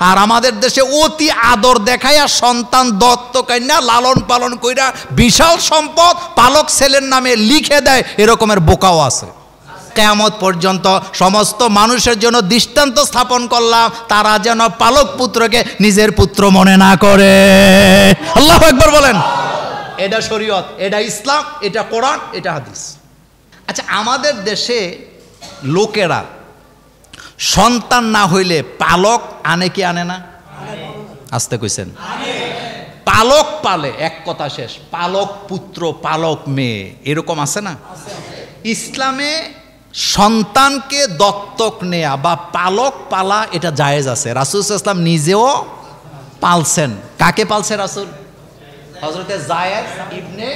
আর আমাদের দেশে অতি আদর দেখাইয়া সন্তান দত্ত কন্যা লালন পালন কইরা বিশাল সম্পদ পালক ছেলের নামে লিখে দেয়, এরকমের বোকাও আছে। কিয়ামত পর্যন্ত সমস্ত মানুষের জন্য দৃষ্টান্ত স্থাপন করলাম, তারা যেন পালক পুত্রকে নিজের পুত্র মনে না করে। আল্লাহু আকবার বলেন। এটা শরীয়ত, এটা ইসলাম, এটা কোরআন, এটা হাদিস। আচ্ছা, আমাদের দেশে লোকেরা সন্তান না হইলে পালক আনে কি আনে না? আসতে কইছেন, পালক পালে, এক কথা শেষ। পালক পুত্র, পালক মেয়ে, এরকম আছে না? ইসলামে সন্তানকে দত্তক নেয়া বা পালক পালা এটা জায়েজ আছে। রাসূল সাল্লাল্লাহু আলাইহি ওয়াসাল্লাম নিজেও পালছেন। কাকে পালছে রাসূল? হযরতে যায়েদ ইবনে,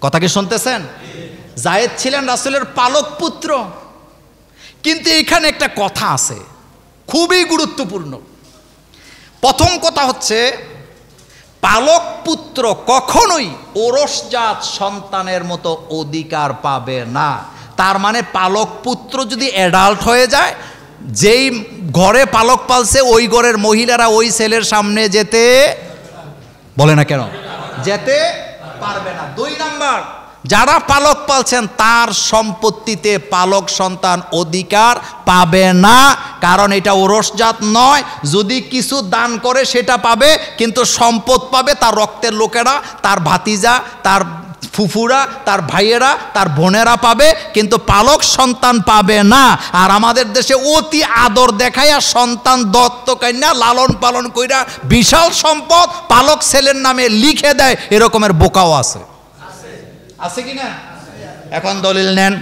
কথা কি শুনতেছেন? যায়েদ ছিলেন রাসূলের পালক পুত্র। কিন্তু এখানে একটা কথা আছে খুবই গুরুত্বপূর্ণ। প্রথম কথা হচ্ছে, পালক পুত্র কখনোই ওরসজাত সন্তানের মতো অধিকার পাবে না। তার মানে পালক পুত্র যদি অ্যাডাল্ট হয়ে যায়, যেই ঘরে পালক পালছে ওই ঘরের মহিলারা ওই ছেলের সামনে যেতে বলে না কেন, যেতে পারবে না। 2 নাম্বার, যারা পালক পালছেন তার সম্পত্তিতে পালক সন্তান অধিকার পাবে না, কারণ এটা ওরসজাত নয়। যদি কিছু দান করে সেটা পাবে, কিন্তু সম্পদ পাবে তার রক্তের লোকেরা, তার ভাতিজা, তার ফুফুরা, তার ভাইয়েরা, তার বোনেরা পাবে, কিন্তু পালক সন্তান পাবে না। আর আমাদের দেশে অতি আদর দেখাইয়া সন্তান দত্ত কন্যা লালন পালন কইরা বিশাল সম্পদ পালক ছেলের নামে লিখে দেয়, এরকমের বোকাও আছে। আছে কি না? এখন দলিল নেন।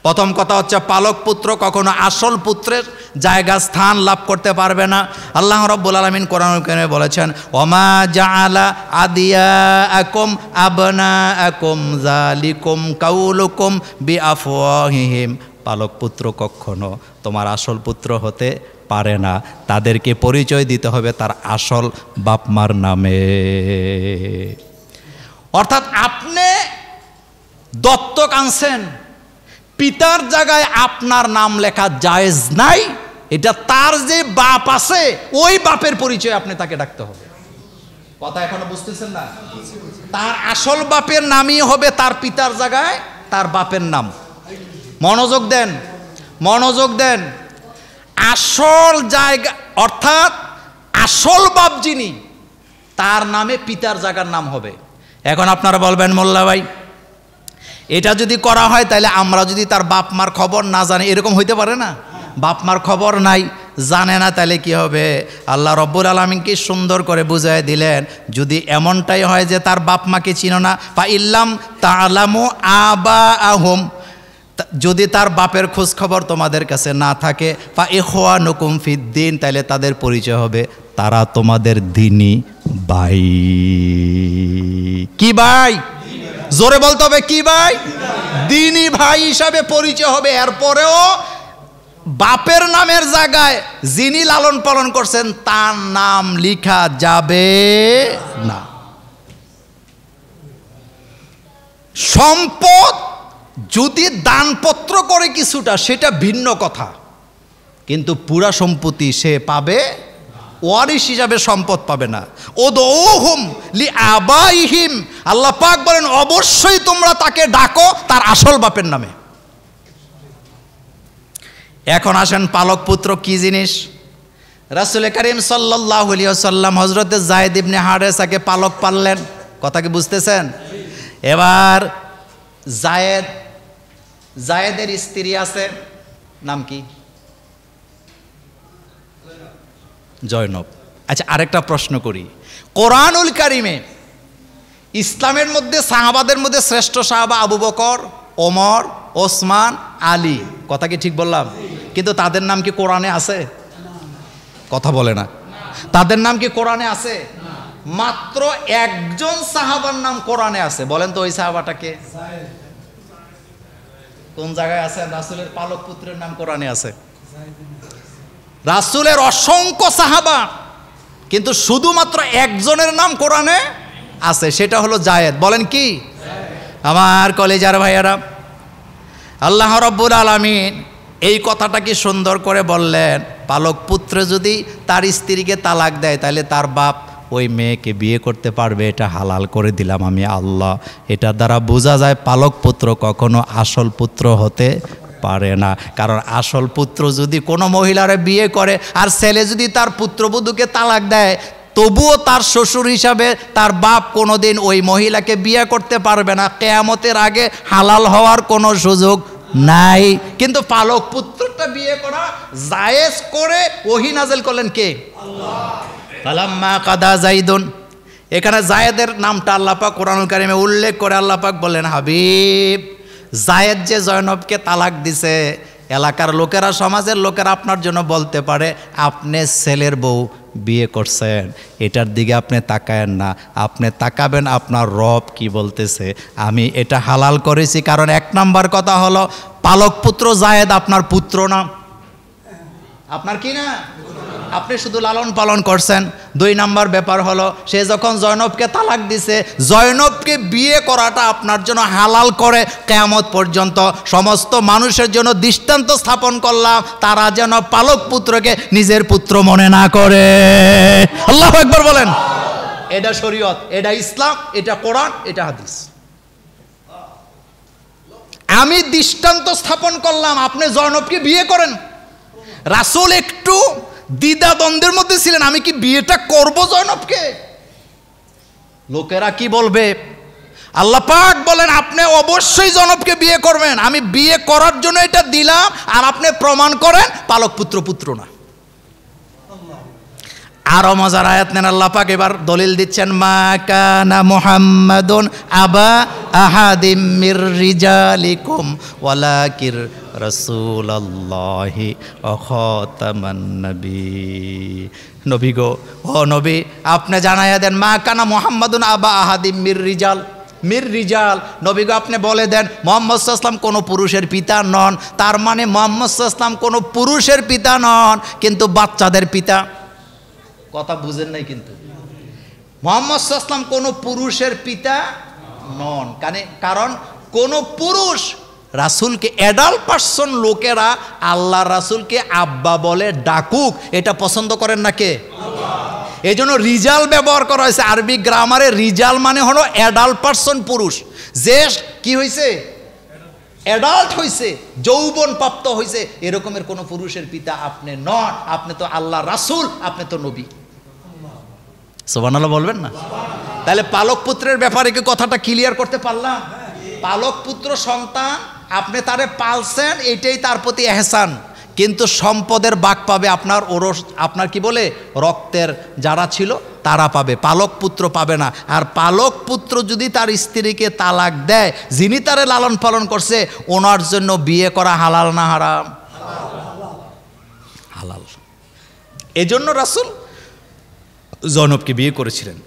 প্রথম কথা হচ্ছে, পালক পুত্র কখনো আসল পুত্রের জায়গা স্থান লাভ করতে পারবে না। আল্লাহ রাব্বুল আলামিন কোরআনুল কারীমে বলেছেন, ওমা জাআলা আদিয়াকুম আবনাকুম যালিকুম কাউলুকুম বিআফওয়াহিহিম। পালক পুত্র কখনো তোমার আসল পুত্র হতে পারে না, তাদেরকে পরিচয় দিতে হবে তার আসল বাপমার নামে। অর্থাৎ আপনি দত্তক আনছেন, পিতার জায়গায় আপনার নাম লেখা জায়েজ নাই। এটা তার যে বাপ আছে ওই বাপের পরিচয় আপনি তাকে ডাকতে হবে। কথা এখনো বুঝতেছেন না? তার আসল বাপের নামই হবে তার পিতার জায়গায় তার বাপের নাম। মনোযোগ দেন, মনোযোগ দেন। আসল জায়গা অর্থাৎ আসল বাপ যিনি, তার নামে পিতার জায়গার নাম হবে। এখন আপনারা বলবেন, মোল্লা ভাই এটা যদি করা হয় তাহলে আমরা যদি তার বাপ মার খবর না জানি, এরকম হইতে পারে না? বাপ মার খবর নাই, জানে না, তাহলে কি হবে? আল্লাহ রব্বুল আলামিন কি সুন্দর করে বুঝায় দিলেন, যদি এমনটাই হয় যে তার বাপ মাকে চিনো না, ফা ইল্লাম তা'লামু আবাআহুম, যদি তার বাপের খোঁজ খবর তোমাদের কাছে না থাকে, ফা ইখওয়ানুকুম ফিদ্দিন, তাহলে তাদের পরিচয় হবে তারা তোমাদের দ্বীনি ভাই। কি ভাই? জোরে বলতে হবে, কি ভাই? দ্বীনি ভাই হিসাবে পরিচয় হবে। এরপরেও বাপের নামের জায়গায় যিনি লালন পালন করছেন তার নাম লিখা যাবে না। সম্পদ যদি দানপত্র করে কিছুটা, সেটা ভিন্ন কথা, কিন্তু পুরা সম্পত্তি সে পাবে, ওয়ারিশ হিসাবে সম্পদ পাবে না। উদউহুম লিআবাইহিম, আল্লাহ পাক বলেন অবশ্যই তোমরা তাকে ডাকো তার আসল বাপের নামে। এখন আসেন, পালক পুত্র কি জিনিস? রাসূল করিম সাল্লাল্লাহু আলাইহি ওয়াসাল্লাম হযরতে যায়েদ ইবনে হারেসাকে পালক পাললেন। কথা কি বুঝতেছেন? এবার জায়েদের স্ত্রী আছে, নাম কি? জয়নব। আচ্ছা, আরেকটা প্রশ্ন করি, কোরআনুল কারীমে ইসলামের মধ্যে সাহাবাদের মধ্যে শ্রেষ্ঠ সাহাবা আবু বকর, ওমর, ওসমান, আলী, কথা কি ঠিক বললাম? কিন্তু তাদের নাম কি কোরআনে আছে? কথা বলে না। তাদের নাম কি কোরআনে আছে? মাত্র একজন সাহাবার নাম কোরআনে আছে। বলেন তো ওই সাহাবাটাকে? কোন জায়গায় আছে? রাসূলের পালক পুত্রের নাম কোরআনে আছে। রাসূলের অসংখ্য সাহাবা, কিন্তু শুধুমাত্র একজনের নাম কোরআনে আছে, সেটা হলো যায়েদ। বলেন কি? আমার কলেজার ভাইয়েরা, আল্লাহ রাব্বুল আলামিন এই কথাটা কি সুন্দর করে বললেন, পালক পুত্র যদি তার স্ত্রীকে তালাক দেয় তাহলে তার বাপ ওই মেয়েকে বিয়ে করতে পারবে, এটা হালাল করে দিলাম আমি আল্লাহ। এটার দ্বারা বোঝা যায় পালক পুত্র কখনো আসল পুত্র হতে পারে না। কারণ আসল পুত্র যদি কোনো মহিলারে বিয়ে করে আর ছেলে যদি তার পুত্রবধূকে তালাক দেয়, তবুও তার শ্বশুর হিসাবে তার বাপ কোনোদিন ওই মহিলাকে বিয়ে করতে পারবে না। কিয়ামতের আগে হালাল হওয়ার কোনো সুযোগ নাই। কিন্তু পালক পুত্রটা বিয়ে করা জায়েজ করে ওহী নাযিল করলেন কে? আল্লাহ। ফালাম্মা কাদা যাইদুন, এখানে জায়েদের নামটা আল্লাহ পাক কোরআনুল কারীমে উল্লেখ করে আল্লাহ পাক বললেন, হাবিব জায়েদ যে জয়নবকে তালাক দিছে, এলাকার লোকেরা, সমাজের লোকেরা আপনার জন্য বলতে পারে আপনি ছেলের বউ বিয়ে করছেন, এটার দিকে আপনি তাকায়েন না, আপনি তাকাবেন আপনার রব কি বলতেছে। আমি এটা হালাল করেছি কারণ এক নাম্বার কথা হলো পালক পুত্র জায়েদ আপনার পুত্র না, আপনার কি না, আপনি শুধু লালন পালন করছেন। দুই নাম্বার ব্যাপার হলো সে যখন জয়নবকে তালাক দিছে, জয়নবকে বিয়ে করাটা আপনার জন্য হালাল করে কিয়ামত পর্যন্ত সমস্ত মানুষের জন্য দৃষ্টান্ত স্থাপন করলাম, তারা যেন পালক পুত্রকে নিজের পুত্র মনে না করে। আল্লাহু আকবার বলেন। এটা শরীয়ত, এটা ইসলাম, এটা কোরআন, এটা হাদিস। আমি দৃষ্টান্ত স্থাপন করলাম, আপনি জয়নবকে বিয়ে করেন। রাসূল একটু দ্বিধা দ্বন্দ্বের মধ্যে ছিলেন, আমি কি বিয়েটা করব জয়নবকে, লোকেরা কি বলবে। আল্লাহ পাক বলেন আপনি অবশ্যই জয়নবকে বিয়ে করবেন, আমি বিয়ে করার জন্য এটা দিলাম, আর আপনি প্রমাণ করেন পালক পুত্র না। আরো মজার আয়াত নেন, আল্লাহ পাক এবার দলিল দিচ্ছেন, মা কানা মুহাম্মাদুন আবা আহাদিম মির রিজালিকুম ওয়ালাকির রাসূলুল্লাহি ওয়া খাতামান নবী। নবী গো, ও নবী আপনি জানাইয়া দেন, মা কানা মুহাম্মাদুন আবা আহাদিম মির রিজাল, নবী গো আপনি বলে দেন মুহাম্মদ সাল্লাল্লাহু আলাইহি ওয়াসাল্লাম কোনো পুরুষের পিতা নন। তার মানে মুহাম্মদ সাল্লাল্লাহু আলাইহি ওয়াসাল্লাম কোনো পুরুষের পিতা নন, কিন্তু বাচ্চাদের পিতা। কথা বুঝেন নাই, কিন্তু মুহাম্মদ সাল্লাল্লাহু আলাইহি ওয়াসাল্লাম কোনো পুরুষের পিতা নন। কারণ কোন পুরুষ রাসূলকে, অ্যাডাল্ট পারসন লোকেরা আল্লাহ রাসূলকে আব্বা বলে ডাকুক, এটা পছন্দ করেন না কে? আল্লাহ। এই জন্য রিজাল ব্যবহার করা হয়েছে। আরবি গ্রামারে রিজাল মানে হলো অ্যাডাল্ট পারসন, পুরুষ যে কি হয়েছে, অ্যাডাল্ট হয়েছে, যৌবন প্রাপ্ত হয়েছে, এরকমের কোন পুরুষের পিতা আপনি নন। আপনি তো আল্লাহ রাসূল, আপনি তো নবী। সুবহানাল্লাহ বলবেন না? তাহলে পালক পুত্রের ব্যাপারে কি কথাটা ক্লিয়ার করতে পারলাম? পালক পুত্র সন্তান আপনি তারে পালছেন, এটাই তার প্রতি এহসান, কিন্তু সম্পদের ভাগ পাবে আপনার ওরস, আপনার কি বলে রক্তের যারা ছিল তারা পাবে, পালক পুত্র পাবে না। আর পালক পুত্র যদি তার স্ত্রীকে তালাক দেয়, যিনি তারে লালন পালন করছে, ওনার জন্য বিয়ে করা হালাল না হারাম? হালাল। এজন্য রাসূল জয়নবকে বিয়ে করেছিলেন।